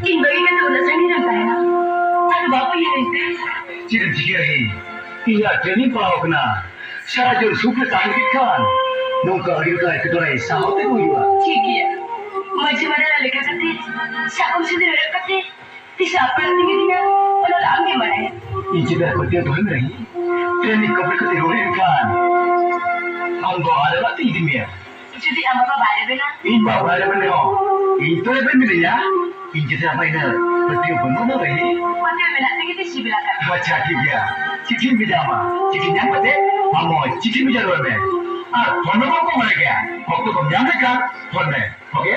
Kinbagi ka na sa hirang tayo. Ano ba po yun? Ciri-ciri iya training pahok na sarajun super tangkit kan nungka hirga ikutorai sahote huiwa Sige. Macam mana nak lekat hati? Siapa mesti dia lekat hati? Bisa apa yang tinggi dia? Kalau lama gimana? ijida kerja tuhan lagi training kau berkati hurin kan anggo ada lah tinggi dia Jadi apa bayar bena? iba ada benar itu lebih milih ya ijida apa ini berarti benar lagi Macam bena tinggi tu si belakang. baca dia cikin bijama cikin yang pada amo cikin bicara deh ah tuan apa kau mereka waktu kau jangan kan tuan deh oke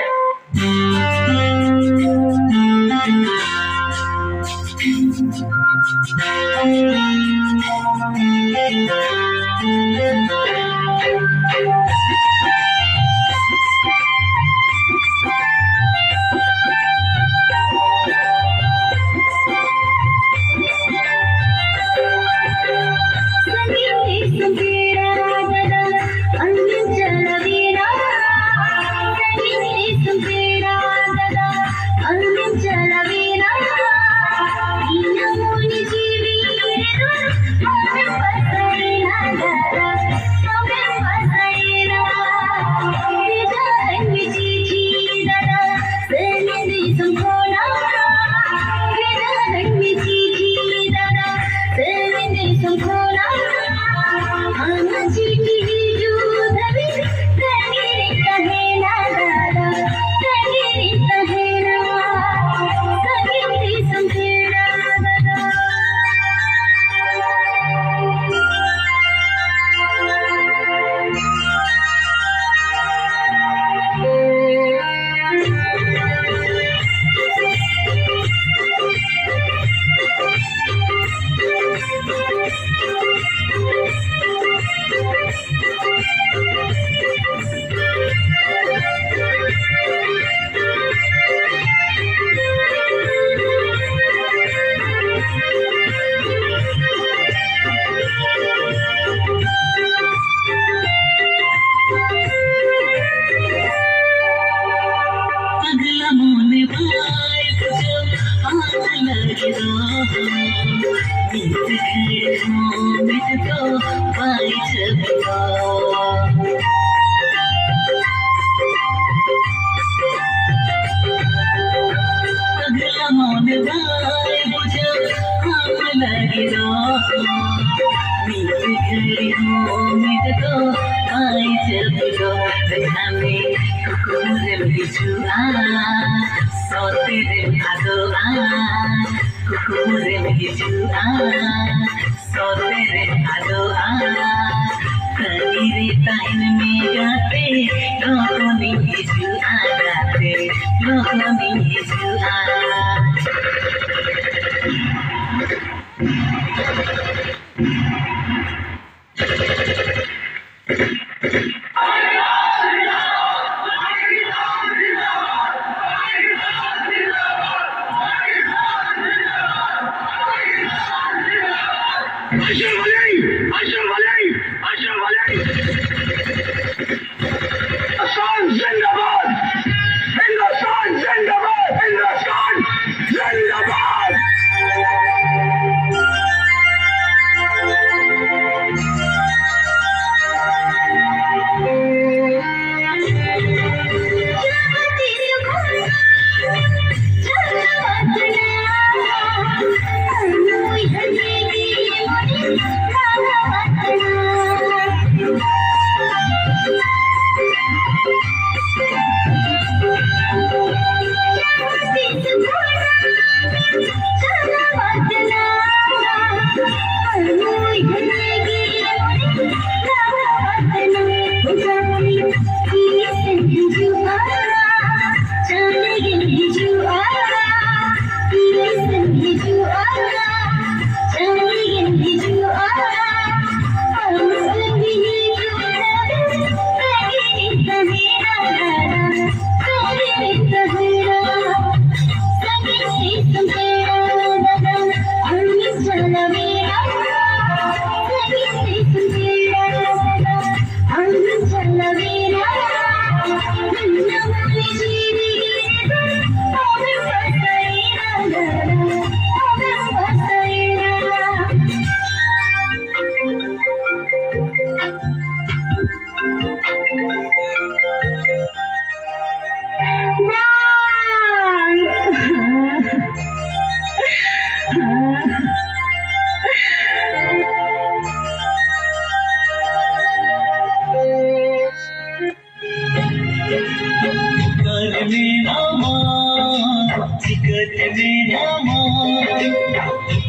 चिकट मेरा मान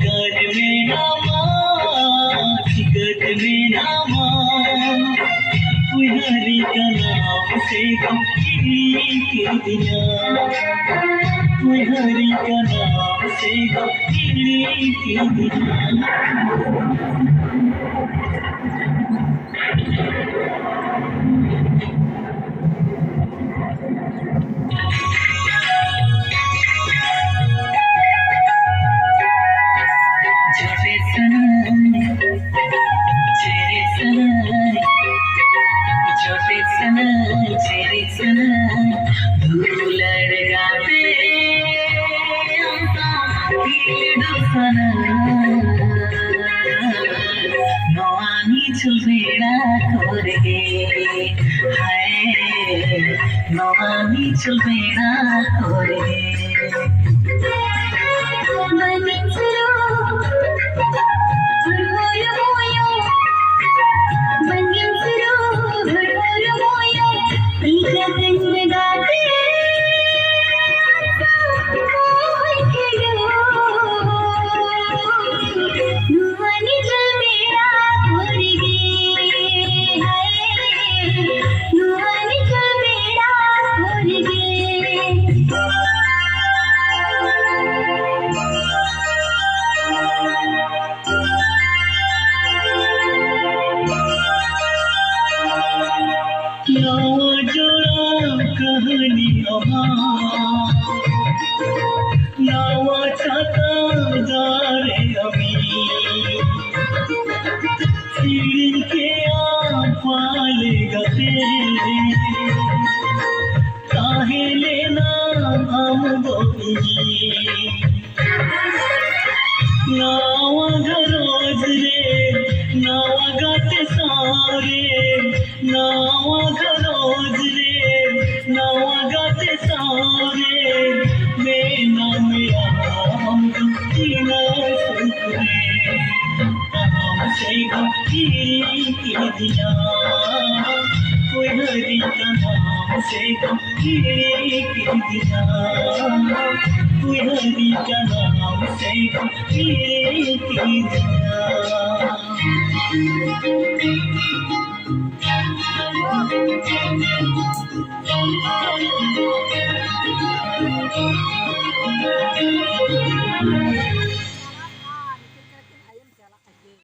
कर मेरा मान चिकट मेरा मान हरि का नाम से गमगीनी के दिया हरि का नाम से गमगीनी के दिया छोटे सनम तेरे सनम छोटे सनम तेरे सनम धूल लगाते नवानी चुलबेड़ा कोरगे हाय नवानी चुलबेड़ा कोरगे नवा जोड़ा कहानी नवा छाता जारे अमी सीढ़ी के पाले गते काहे लेना हम गोपी नवा घरोज रे नवा गाते सारे नवा घरोज रे नवा गाते सारे मेरा मेरा हम गीना सुखरे नाम से गीरी के दिया कोई हरि का नाम से गीरी के दिया कोई हरि का नाम से गीरी के दिया Thank you.